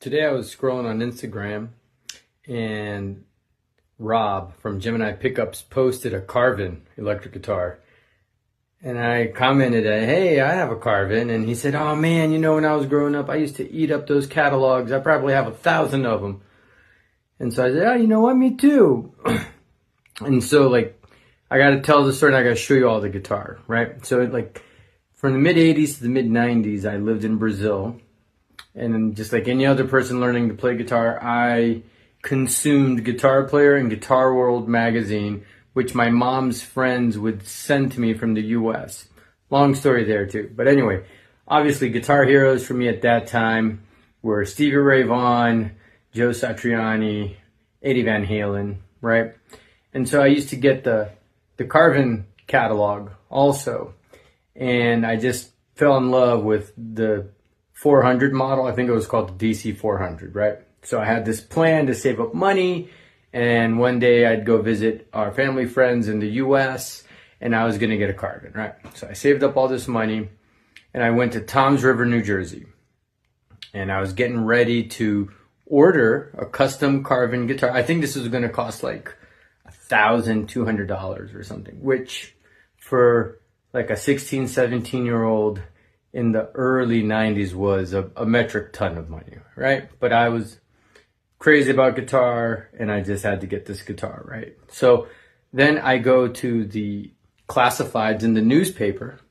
Today I was scrolling on Instagram and Rob from Gemini Pickups posted a Carvin electric guitar. And I commented, hey, I have a Carvin. And he said, oh man, when I was growing up, I used to eat up those catalogs. I probably have 1,000 of them. And so I said, oh, you know what, me too. And so I got to tell the story and I got to show you all the guitar, right? So from the mid 80s to the mid 90s, I lived in Brazil. And then just like any other person learning to play guitar, I consumed Guitar Player and Guitar World magazine, which my mom's friends would send to me from the US. Long story there too. But anyway, obviously guitar heroes for me at that time were Stevie Ray Vaughan, Joe Satriani, Eddie Van Halen, right? And so I used to get the Carvin catalog also. And I just fell in love with the 400 model. I think it was called the DC-400, right? So I had this plan to save up money, and one day I'd go visit our family friends in the US, and I was going to get a Carvin, right? So I saved up all this money, and I went to Toms River, New Jersey, and I was getting ready to order a custom Carvin guitar. I think this was going to cost like $1,200 or something, which for like a 16, 17-year-old in the early 90s was a metric ton of money, right? But I was crazy about guitar and I just had to get this guitar, right? So then I go to the classifieds in the newspaper,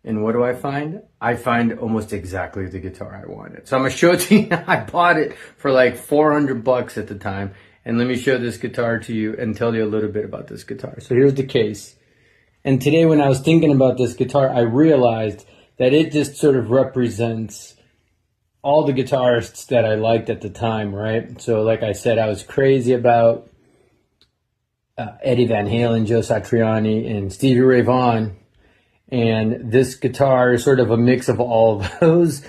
and what do I find? I find almost exactly the guitar I wanted. So I'm gonna show it to you. I bought it for like $400 at the time, and let me show this guitar to you and tell you a little bit about this guitar. So here's the case. And today when I was thinking about this guitar, I realized that it just sort of represents all the guitarists that I liked at the time, right? So like I said, I was crazy about Eddie Van Halen, Joe Satriani, and Stevie Ray Vaughan. And this guitar is sort of a mix of all of those.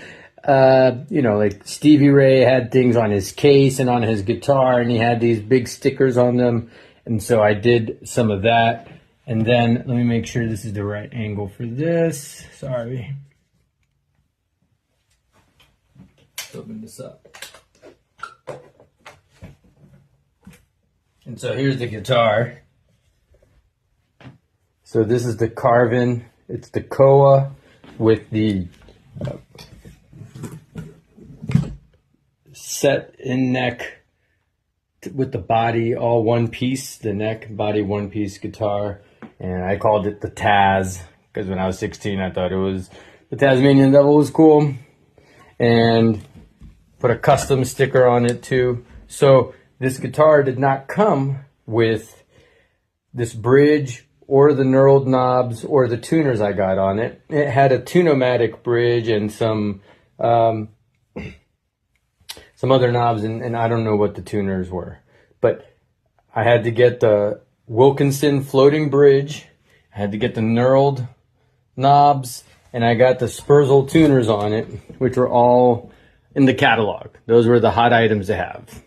Like Stevie Ray had things on his case and on his guitar, and he had these big stickers on them. And so I did some of that. And then let me make sure this is the right angle for this. Sorry. Let's open this up. And so here's the guitar. So this is the Carvin. It's the Koa with the set in neck with the body all one piece, the neck, body, one piece guitar. And I called it the Taz because when I was 16, I thought it was the Tasmanian Devil was cool, and put a custom sticker on it too. So this guitar did not come with this bridge or the knurled knobs or the tuners I got on it. It had a Tune-O-Matic bridge and some other knobs, and I don't know what the tuners were. But I had to get the Wilkinson floating bridge, I had to get the knurled knobs, and I got the Spurzl tuners on it, which were all in the catalog. Those were the hot items to have.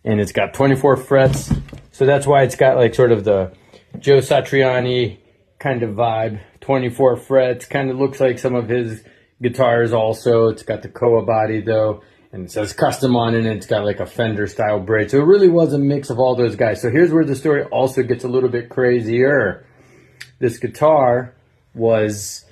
And it's got 24 frets, so that's why it's got like sort of the Joe Satriani kind of vibe. 24 frets, kind of looks like some of his guitars also. It's got the Koa body though, and it says custom on it, and it's got like a Fender style bridge. So it really was a mix of all those guys. So here's where the story also gets a little bit crazier. This guitar was,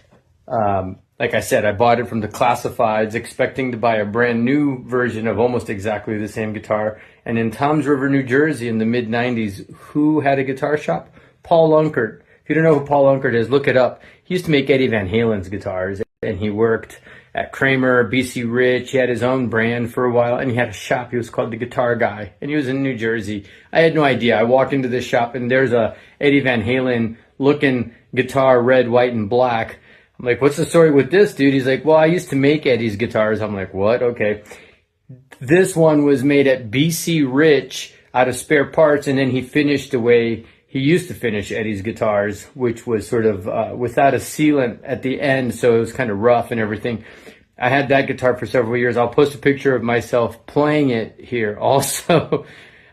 like I said, I bought it from the classifieds expecting to buy a brand new version of almost exactly the same guitar. And in Toms River, New Jersey in the mid 90s, who had a guitar shop? Paul Unkert. If you don't know who Paul Unkert is, look it up. He used to make Eddie Van Halen's guitars, and he worked at Kramer, BC Rich. He had his own brand for a while, and he had a shop. He was called the Guitar Guy, and he was in New Jersey. I had no idea. I walked into this shop, and there's a Eddie Van Halen looking guitar, red, white, and black. I'm like, what's the story with this, dude? He's like, well, I used to make Eddie's guitars. I'm like, what? Okay. This one was made at BC Rich out of spare parts, and then he finished the way he used to finish Eddie's guitars, which was sort of without a sealant at the end, so it was kind of rough and everything. I had that guitar for several years. I'll post a picture of myself playing it here also.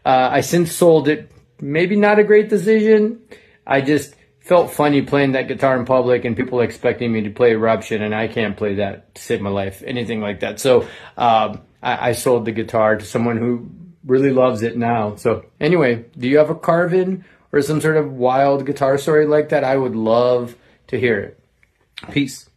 I since sold it. Maybe not a great decision. I just felt funny playing that guitar in public and people expecting me to play Eruption, and I can't play that to save my life, anything like that. So I I sold the guitar to someone who really loves it now. So anyway, do you have a Carvin or some sort of wild guitar story like that? I would love to hear it. Peace.